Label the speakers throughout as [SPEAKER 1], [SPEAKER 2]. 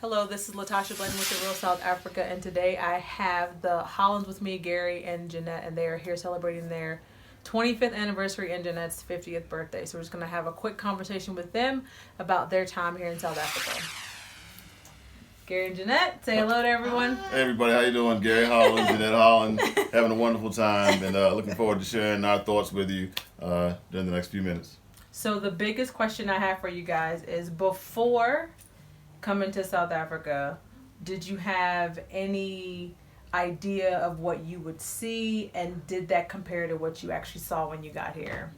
[SPEAKER 1] Hello, this is Latasha Blanton with the RealSouth Africa, and today I have the Hollands with me, Gary and Jeanette, and they are here celebrating their 25th anniversary and Jeanette's 50th birthday. So we're just going to have a quick conversation with them about their time here in South Africa. Gary and Jeanette, say hello to everyone.
[SPEAKER 2] Hey everybody, how you doing? Gary Holland, Jeanette Holland, having a wonderful time, and looking forward to sharing our thoughts with you during the next few minutes.
[SPEAKER 1] So the biggest question I have for you guys is, before coming to South Africa, did you have any idea of what you would see, and did that compare to what you actually saw when you got here?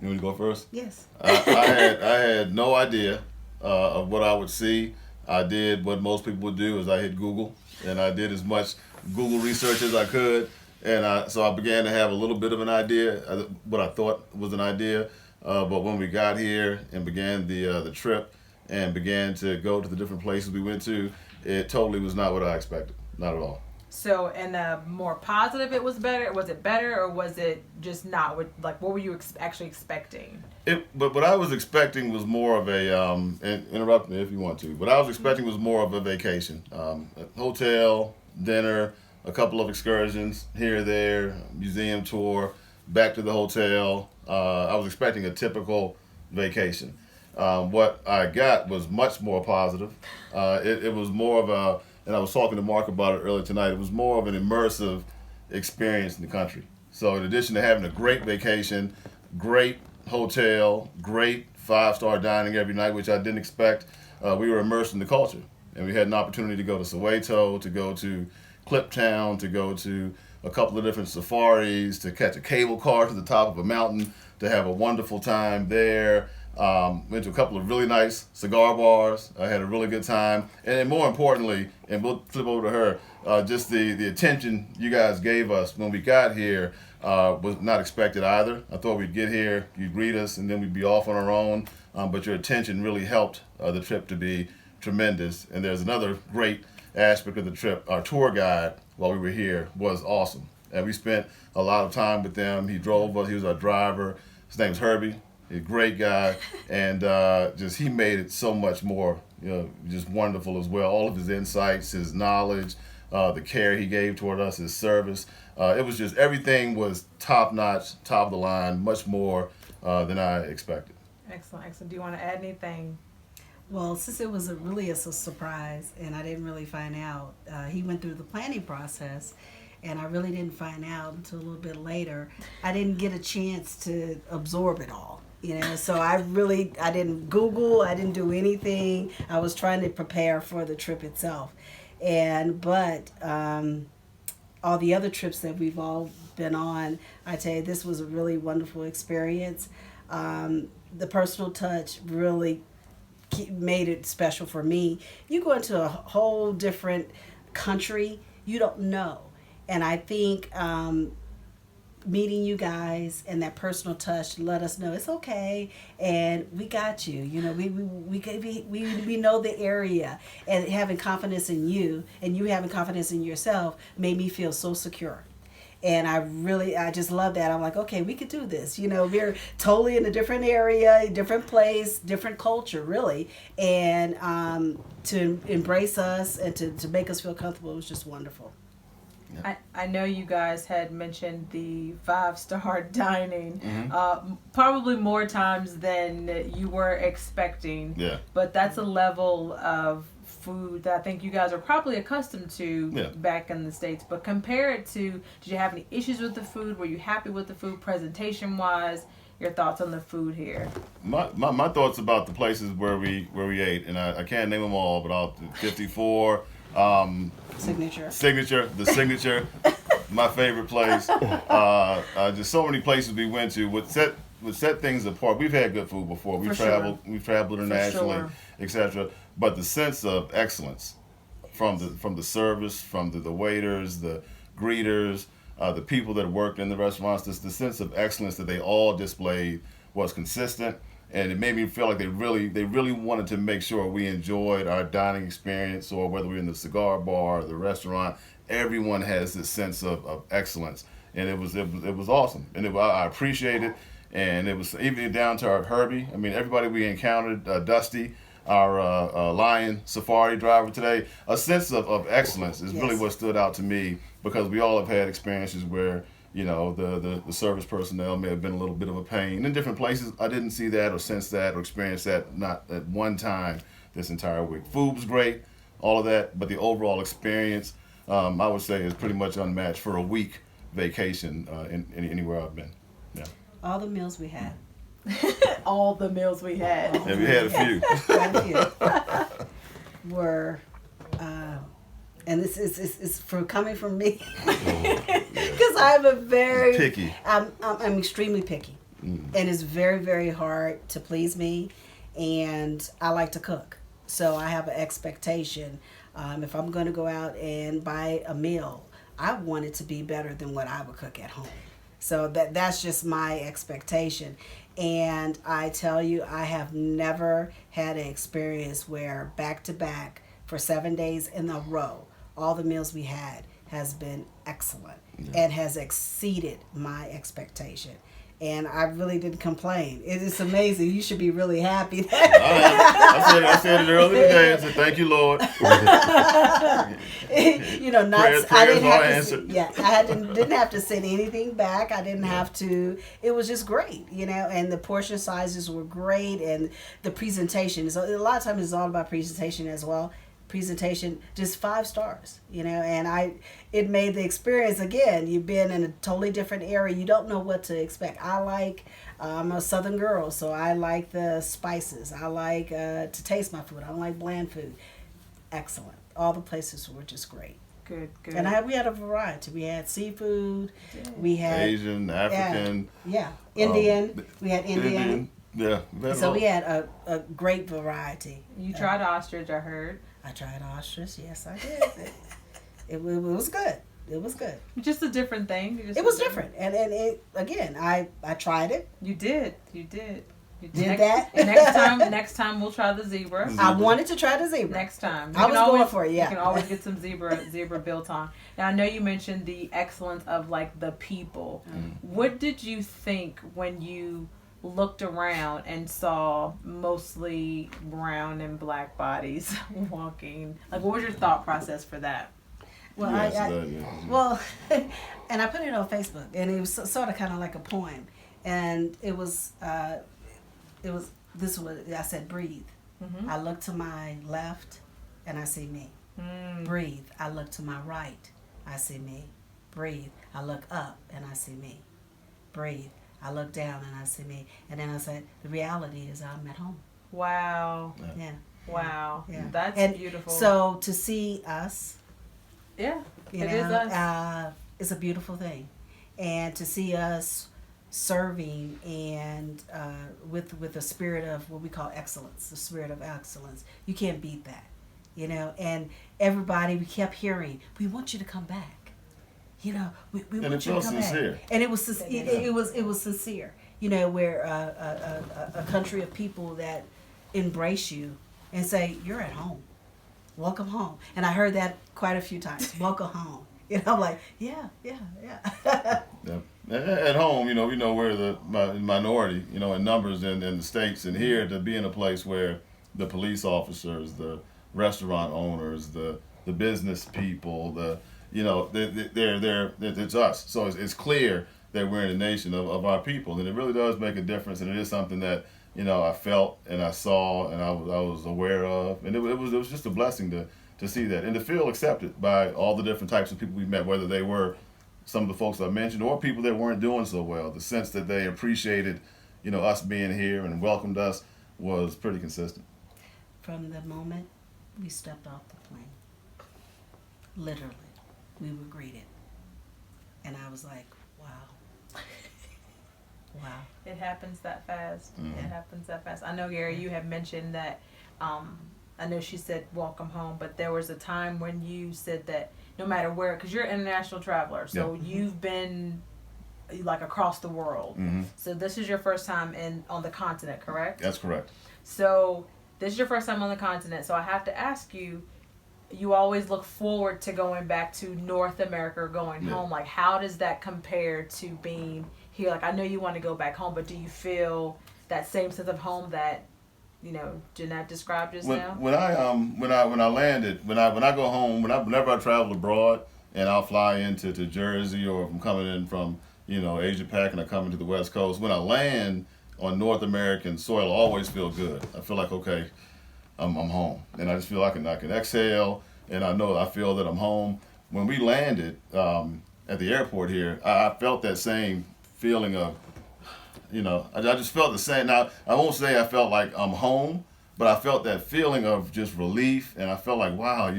[SPEAKER 2] You want to go first?
[SPEAKER 3] Yes.
[SPEAKER 2] I had no idea of what I would see. I did what most people would do, is I hit Google, and I did as much Google research as I could, and so I began to have a little bit of an idea, what I thought was an idea, but when we got here and began the trip and began to go to the different places we went to, it totally was not what I expected, not at all.
[SPEAKER 1] So, in a more positive, it was better. Was it better, or was it just not? What were you actually expecting?
[SPEAKER 2] But what I was expecting was more of a, and interrupt me if you want to, but I was expecting was more of a vacation. A hotel, dinner, a couple of excursions here or there, museum tour, back to the hotel. I was expecting a typical vacation. What I got was much more positive. It was more of a, and I was talking to Mark about it earlier tonight, it was more of an immersive experience in the country. So in addition to having a great vacation, great hotel, great five-star dining every night, which I didn't expect, we were immersed in the culture. And we had an opportunity to go to Soweto, to go to Kliptown, to go to a couple of different safaris, to catch a cable car to the top of a mountain, to have a wonderful time there. Went to a couple of really nice cigar bars. I had a really good time, and more importantly, and we'll flip over to her, just the attention you guys gave us when we got here was not expected either. I thought we'd get here, you'd greet us, and then we'd be off on our own, but your attention really helped the trip to be tremendous. And there's another great aspect of the trip. Our tour guide, while we were here, was awesome, and we spent a lot of time with them. He drove us, he was our driver. His name's Herbie. A great guy, and just he made it so much more, just wonderful as well. All of his insights, his knowledge, the care he gave toward us, his service. It was just, everything was top notch, top of the line, much more than I expected.
[SPEAKER 1] Excellent, excellent. Do you want to add anything?
[SPEAKER 3] Well, since it was really a surprise and I didn't really find out, he went through the planning process, and I really didn't find out until a little bit later. I didn't get a chance to absorb it all. So I didn't Google, I didn't do anything. I was trying to prepare for the trip itself. But all the other trips that we've all been on, I tell you, this was a really wonderful experience. The personal touch really made it special for me. You go into a whole different country, you don't know. And I think meeting you guys and that personal touch let us know it's okay, and we got you. We know the area, and having confidence in you and you having confidence in yourself made me feel so secure. And I just love that. I'm like, okay, we could do this. We're totally in a different area, different place, different culture, really. And to embrace us and to make us feel comfortable was just wonderful.
[SPEAKER 1] I know you guys had mentioned the five-star dining, probably more times than you were expecting.
[SPEAKER 2] Yeah.
[SPEAKER 1] But that's a level of food that I think you guys are probably accustomed to back in the States. But compare it to, did you have any issues with the food? Were you happy with the food presentation-wise? Your thoughts on the food here?
[SPEAKER 2] My thoughts about the places where we ate, and I can't name them all, but I'll 54.
[SPEAKER 3] Signature,
[SPEAKER 2] the Signature, my favorite place. Just so many places we went to would set things apart. We've had good food before. We've traveled internationally, etc. But the sense of excellence from the service, from the waiters, the greeters, the people that worked in the restaurants, the sense of excellence that they all displayed was consistent. And it made me feel like they really wanted to make sure we enjoyed our dining experience, or whether we're in the cigar bar or the restaurant, everyone has this sense of excellence. And it was awesome. And I appreciate it. And it was even down to our Herbie. I mean, everybody we encountered, Dusty, our lion safari driver today. A sense of excellence is really what stood out to me, because we all have had experiences where, you know, the service personnel may have been a little bit of a pain in different places. I didn't see that or sense that or experience that, not at one time this entire week. Food was great, all of that, but the overall experience, I would say, is pretty much unmatched for a week vacation in anywhere I've been. Yeah.
[SPEAKER 3] All the meals we had.
[SPEAKER 1] All the meals we had.
[SPEAKER 2] Yeah, we had a few.
[SPEAKER 3] Quite a few. Were, and this is for coming from me, because I'm a very
[SPEAKER 2] picky.
[SPEAKER 3] I'm extremely picky, and it's very, very hard to please me, and I like to cook, so I have an expectation. If I'm going to go out and buy a meal, I want it to be better than what I would cook at home. So that's just my expectation. And I tell you, I have never had an experience where back to back for 7 days in a row, all the meals we had has been excellent and has exceeded my expectation. And I really didn't complain. It is amazing. You should be really happy.
[SPEAKER 2] I said it earlier today. I said, thank you, Lord.
[SPEAKER 3] You know,
[SPEAKER 2] prayers
[SPEAKER 3] I didn't have
[SPEAKER 2] answered.
[SPEAKER 3] didn't have to send anything back. I didn't have to. It was just great, you know. And the portion sizes were great, and the presentation is a lot of times it's all about presentation as well. Presentation, just 5 stars, you know, and it made the experience, again, you've been in a totally different area, you don't know what to expect. I'm a Southern girl, so I like the spices, I like to taste my food, I don't like bland food. Excellent. All the places were just great.
[SPEAKER 1] Good.
[SPEAKER 3] And we had a variety. We had seafood, we had
[SPEAKER 2] Asian, African,
[SPEAKER 3] Indian, we had Indian.
[SPEAKER 2] Yeah.
[SPEAKER 3] So we had a great variety.
[SPEAKER 1] You tried ostrich, I heard.
[SPEAKER 3] I tried ostrich. Yes, I did. It was good. It was good.
[SPEAKER 1] Just a different thing.
[SPEAKER 3] It was different, and it again. I tried it.
[SPEAKER 1] You did. You did
[SPEAKER 3] that.
[SPEAKER 1] Next time we'll try the zebra.
[SPEAKER 3] I wanted to try the zebra.
[SPEAKER 1] Next time.
[SPEAKER 3] I was going for it. Yeah.
[SPEAKER 1] You can always get some zebra built on. Now I know you mentioned the excellence of like the people. What did you think when you looked around and saw mostly brown and black bodies walking? Like, what was your thought process for that?
[SPEAKER 3] Well, well, and I put it on Facebook, and it was sort of kind of like a poem, and it was this was, I said, breathe. I look to my left, and I see me. Breathe. I look to my right, I see me. Breathe. I look up, and I see me. Breathe. I look down and I see me. And then I said, the reality is I'm at home.
[SPEAKER 1] Wow.
[SPEAKER 3] Yeah.
[SPEAKER 1] Wow.
[SPEAKER 3] Yeah.
[SPEAKER 1] That's beautiful.
[SPEAKER 3] So to see us,
[SPEAKER 1] is
[SPEAKER 3] us. It's a beautiful thing. And to see us serving and with a spirit of what we call excellence, the spirit of excellence, you can't beat that. You know, and everybody, we kept hearing, we want you to come back. You know, we want you to come
[SPEAKER 2] sincere.
[SPEAKER 3] back. And it was sincere. You know, where a country of people that embrace you and say, you're at home. Welcome home. And I heard that quite a few times. Welcome home. You know, I'm like, yeah.
[SPEAKER 2] At home, you know, we know we're the minority, you know, in numbers in the States. And here, to be in a place where the police officers, the restaurant owners, the business people, you know, it's us. So it's clear that we're in a nation of our people, and it really does make a difference. And it is something that, you know, I felt and I saw and I was aware of, and it was just a blessing to see that and to feel accepted by all the different types of people we met, whether they were some of the folks I mentioned or people that weren't doing so well. The sense that they appreciated, you know, us being here and welcomed us was pretty consistent.
[SPEAKER 3] From the moment we stepped off the plane, literally, we were greeted. And I was like, wow. Wow.
[SPEAKER 1] It happens that fast. It happens that fast. I know, Gary, you have mentioned that, I know she said welcome home, but there was a time when you said that no matter where, because you're an international traveler, so you've been like across the world. So this is your first time on the continent, correct?
[SPEAKER 2] That's correct.
[SPEAKER 1] So this is your first time on the continent, so I have to ask you, you always look forward to going back to North America or going home. Like, how does that compare to being here? Like, I know you want to go back home, but do you feel that same sense of home that Jeanette described just
[SPEAKER 2] when,
[SPEAKER 1] now?
[SPEAKER 2] when I landed, when I go home, whenever I travel abroad, and I'll fly into Jersey, or if I'm coming in from Asia Pac and I come into the West Coast, when I land on North American soil, I always feel good. I feel like, okay, I'm home, and I just feel like I can exhale, and I feel that I'm home. When we landed at the airport here, I felt that same feeling of, I just felt the same. Now, I won't say I felt like I'm home, but I felt that feeling of just relief, and I felt like, wow,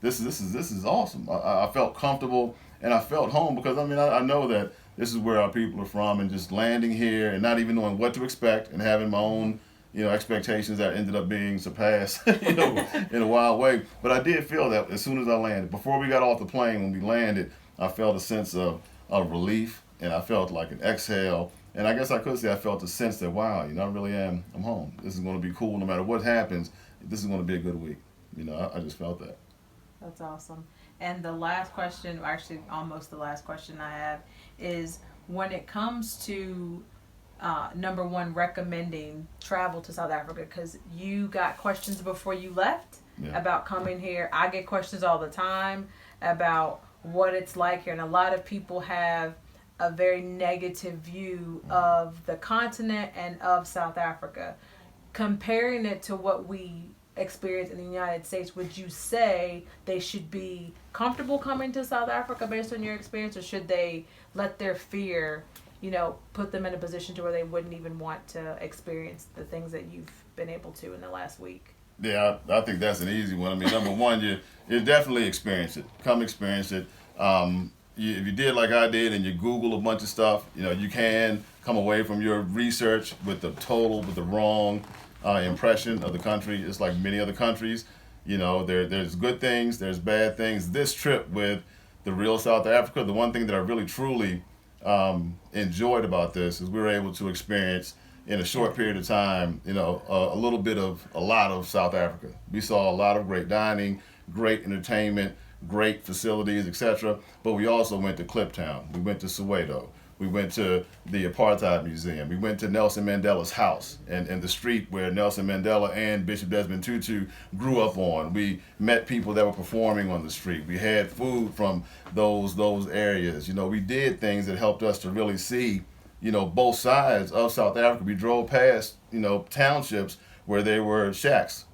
[SPEAKER 2] this is awesome. I felt comfortable, and I felt home, because I know that this is where our people are from, and just landing here and not even knowing what to expect, and having my own expectations that ended up being surpassed in a wild way. But I did feel that as soon as I landed. Before we got off the plane, when we landed, I felt a sense of relief, and I felt like an exhale. And I guess I could say I felt a sense that, wow, I'm home. This is going to be cool no matter what happens. This is going to be a good week. I just felt that.
[SPEAKER 1] That's awesome. And the last question, actually almost the last question I have, is when it comes to number one, recommending travel to South Africa, because you got questions before you left about coming here. I get questions all the time about what it's like here, and a lot of people have a very negative view of the continent and of South Africa. Comparing it to what we experience in the United States, would you say they should be comfortable coming to South Africa based on your experience, or should they let their fear put them in a position to where they wouldn't even want to experience the things that you've been able to in the last week?
[SPEAKER 2] Yeah, I think that's an easy one. Number one, you definitely experience it. Come experience it. If you did like I did and you Google a bunch of stuff, you can come away from your research with the wrong impression of the country. It's like many other countries. There's good things, there's bad things. This trip with the RealSouth Africa, the one thing that I really truly enjoyed about this is we were able to experience in a short period of time, a lot of South Africa. We saw a lot of great dining, great entertainment, great facilities, etc. But we also went to Kliptown. We went to Soweto. We went to the Apartheid Museum. We went to Nelson Mandela's house and the street where Nelson Mandela and Bishop Desmond Tutu grew up on. We met people that were performing on the street. We had food from those areas. We did things that helped us to really see, both sides of South Africa. We drove past, townships where there were shacks,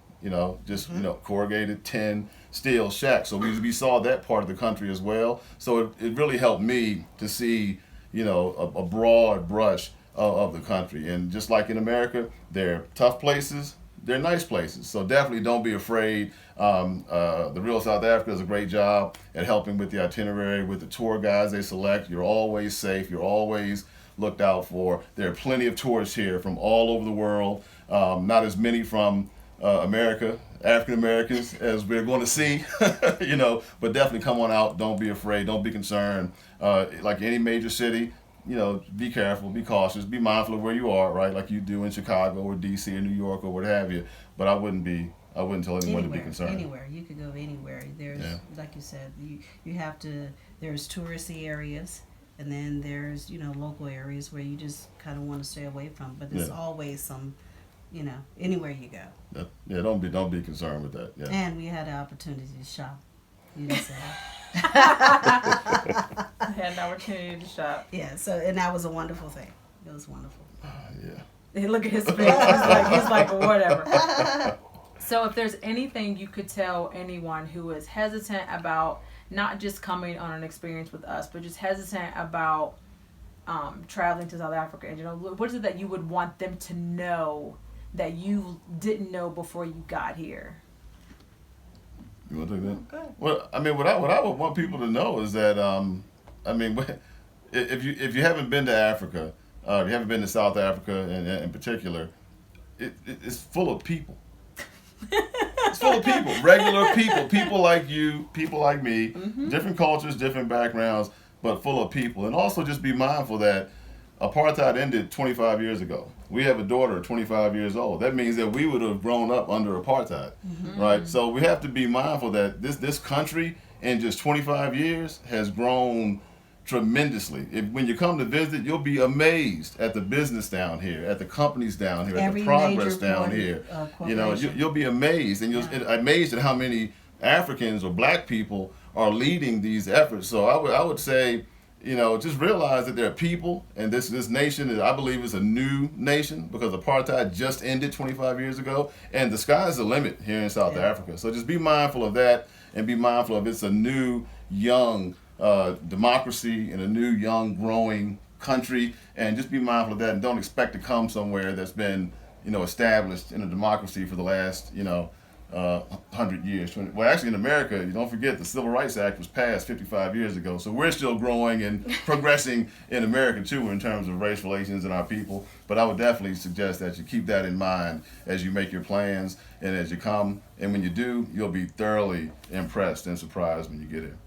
[SPEAKER 2] corrugated tin, steel shacks. So we saw that part of the country as well. So it really helped me to see a broad brush of the country. And just like in America, they're tough places, they're nice places. So definitely don't be afraid. The RealSouth Africa does a great job at helping with the itinerary, with the tour guides they select. You're always safe, you're always looked out for. There are plenty of tourists here from all over the world, not as many from America, African Americans, as we're going to see, but definitely come on out. Don't be afraid. Don't be concerned. Like any major city, be careful, be cautious, be mindful of where you are, right? Like you do in Chicago or DC or New York or what have you. But I wouldn't tell anyone to be concerned.
[SPEAKER 3] Anywhere. You could go anywhere. There's, like you said, you have to, there's touristy areas, and then there's, local areas where you just kind of want to stay away from. But there's always some, anywhere you go.
[SPEAKER 2] Don't be concerned with that. Yeah.
[SPEAKER 3] And we had the opportunity to shop. You didn't say
[SPEAKER 1] I had an opportunity to shop.
[SPEAKER 3] Yeah, and that was a wonderful thing. It was wonderful.
[SPEAKER 2] Yeah.
[SPEAKER 1] Look at his face. He's like whatever. So if there's anything you could tell anyone who is hesitant about not just coming on an experience with us, but just hesitant about traveling to South Africa, and what is it that you would want them to know that you didn't know before you got here?
[SPEAKER 2] You want to take that?
[SPEAKER 3] Okay.
[SPEAKER 2] Well, what I would want people to know is that, if you haven't been to Africa, if you haven't been to South Africa in particular, it's full of people. It's full of people, regular people like you, people like me, different cultures, different backgrounds, but full of people. And also just be mindful that apartheid ended 25 years ago. We have a daughter 25 years old. That means that we would have grown up under apartheid, right? So we have to be mindful that this country in just 25 years has grown tremendously. When you come to visit, you'll be amazed at the business down here, at the companies down here, at the progress down here. You know, you'll be amazed, and amazed at how many Africans or Black people are leading these efforts. So I would say, you know, just realize that there are people, and this nation is, I believe, is a new nation because apartheid just ended 25 years ago, and the sky's the limit here in South Africa. So just be mindful of that, and be mindful of it's a new, young democracy and a new, young, growing country, and just be mindful of that, and don't expect to come somewhere that's been, you know, established in a democracy for the last, you know, 100 years. Well, actually, in America, you don't forget the Civil Rights Act was passed 55 years ago. So we're still growing and progressing in America too in terms of race relations and our people. But I would definitely suggest that you keep that in mind as you make your plans and as you come. And when you do, you'll be thoroughly impressed and surprised when you get here.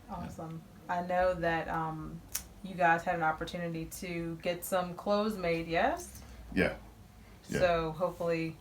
[SPEAKER 1] Awesome. I know that you guys had an opportunity to get some clothes made, yes?
[SPEAKER 2] Yeah.
[SPEAKER 1] So hopefully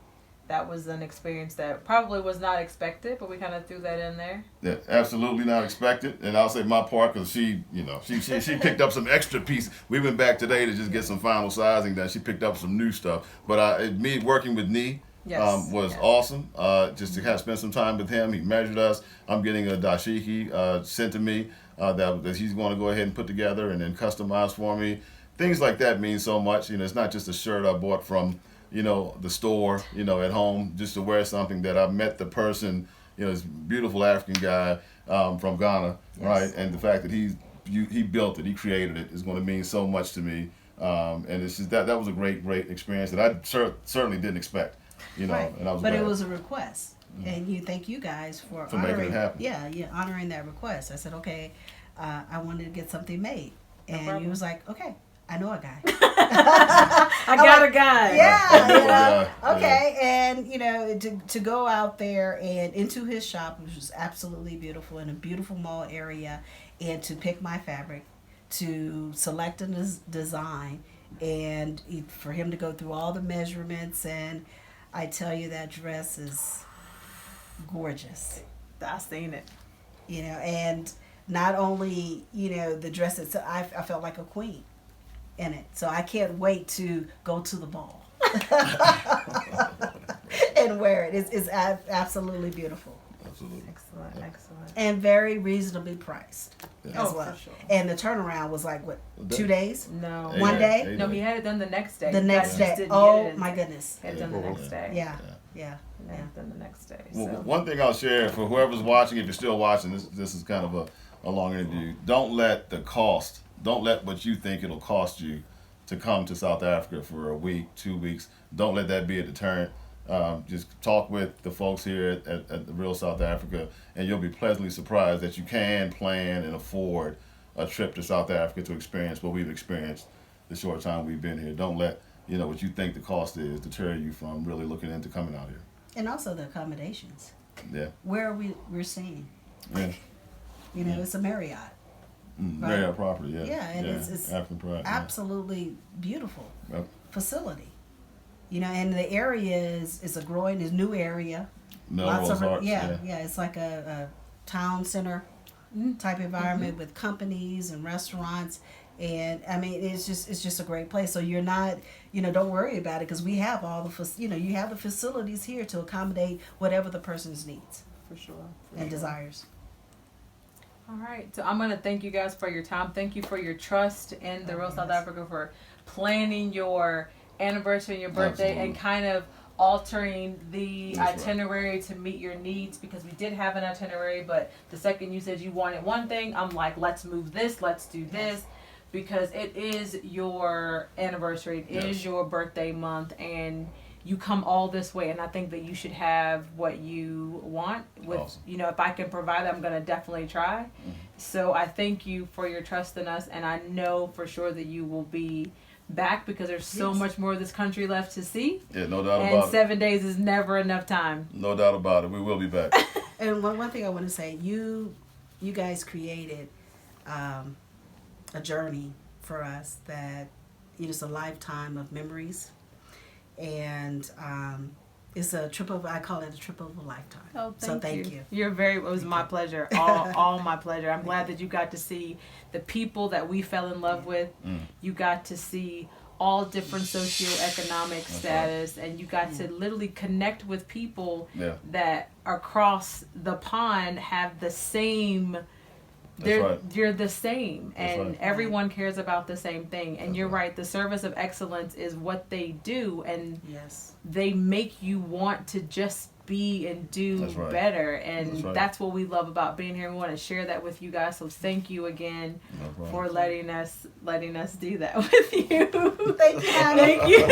[SPEAKER 1] that was an experience that probably was not expected, but we kind of threw that in there.
[SPEAKER 2] Yeah, absolutely not expected. And I'll say my part, because she picked up some extra pieces. We went back today to just get some final sizing done. She picked up some new stuff. But me working with Nee was awesome. Just to kind of spend some time with him. He measured us. I'm getting a dashiki sent to me that he's going to go ahead and put together and then customize for me. Things like that mean so much. You know, it's not just a shirt I bought from, you know, the store, you know, at home, just to wear something that I met the person, you know, this beautiful African guy from Ghana, right? And the fact that he built it, he created it, is going to mean so much to me. And it's just that was a great experience that I certainly didn't expect, you know.
[SPEAKER 3] Right.
[SPEAKER 2] And I was
[SPEAKER 3] but
[SPEAKER 2] glad.
[SPEAKER 3] it was a request, and you thank you guys for
[SPEAKER 2] making
[SPEAKER 3] honoring
[SPEAKER 2] it happen.
[SPEAKER 3] Yeah, honoring that request. I said, okay, I wanted to get something made, and you was like, okay. I know a guy.
[SPEAKER 1] I got a guy.
[SPEAKER 3] Yeah, you know, okay. And, you know, to go out there and into his shop, which was absolutely beautiful, in a beautiful mall area, and to pick my fabric, to select a design, and for him to go through all the measurements. And I tell you, that dress is gorgeous.
[SPEAKER 1] I've seen it.
[SPEAKER 3] You know, and not only, you know, the dress itself, I felt like a queen in it. So I can't wait to go to the ball and wear it. It's absolutely beautiful.
[SPEAKER 2] Absolutely.
[SPEAKER 1] Excellent.
[SPEAKER 3] And very reasonably priced as well.
[SPEAKER 1] For sure.
[SPEAKER 3] And the turnaround was like, what, 2 days?
[SPEAKER 1] No.
[SPEAKER 3] 1 day?
[SPEAKER 1] No, he had it done the next day.
[SPEAKER 3] The next day. Oh, my goodness.
[SPEAKER 1] Had it done the next day.
[SPEAKER 3] Yeah.
[SPEAKER 1] Done the next day.
[SPEAKER 2] Well,
[SPEAKER 1] So.
[SPEAKER 2] one thing I'll share for whoever's watching, if you're still watching, this is kind of a long interview. Don't let what you think it'll cost you to come to South Africa for a week, 2 weeks. Don't let that be a deterrent. Just talk with the folks here at the RealSouth Africa, and you'll be pleasantly surprised that you can plan and afford a trip to South Africa to experience what we've experienced the short time we've been here. Don't let what you think the cost is deter you from really looking into coming out here.
[SPEAKER 3] And also the accommodations.
[SPEAKER 2] Yeah.
[SPEAKER 3] Where we're staying.
[SPEAKER 2] Yeah.
[SPEAKER 3] You know, it's a Marriott. Right?
[SPEAKER 2] Marriott property, yeah.
[SPEAKER 3] Yeah, and it's
[SPEAKER 2] African pride,
[SPEAKER 3] absolutely beautiful facility. You know, and the area is a growing, is new area.
[SPEAKER 2] Melrose Arts,
[SPEAKER 3] it's like a town center type environment with companies and restaurants, and I mean it's just a great place. So you're not, don't worry about it, because we have all the you have the facilities here to accommodate whatever the person's needs
[SPEAKER 1] For sure.
[SPEAKER 3] and desires.
[SPEAKER 1] All right, so I'm going to thank you guys for your time. Thank you for your trust in the RealSouth Africa, for planning your anniversary and your birthday and kind of altering the itinerary to meet your needs, because we did have an itinerary, but the second you said you wanted one thing, I'm like, let's move this, let's do this, because it is your anniversary, it is your birthday month, and you come all this way, and I think that you should have what you want. With if I can provide it, I'm going to definitely try. So I thank you for your trust in us, and I know for sure that you will be back, because there's so much more of this country left to see.
[SPEAKER 2] Yeah, no doubt about it.
[SPEAKER 1] And 7 days is never enough time.
[SPEAKER 2] No doubt about it. We will be back.
[SPEAKER 3] And one thing I want to say, you guys created a journey for us that it's a lifetime of memories. And it's a trip of, I call it a trip of a lifetime.
[SPEAKER 1] Oh,
[SPEAKER 3] thank you.
[SPEAKER 1] It was my pleasure. All my pleasure. I'm glad that you got to see the people that we fell in love with. You got to see all different socioeconomic status, and you got to literally connect with people that across the pond have the same. You're the same, and everyone cares about the same thing. And you're right. The service of excellence is what they do, and they make you want to just be and do better. And that's what we love about being here. We want to share that with you guys. So thank you again for letting us do that with you.
[SPEAKER 3] Thank you.
[SPEAKER 1] Thank you.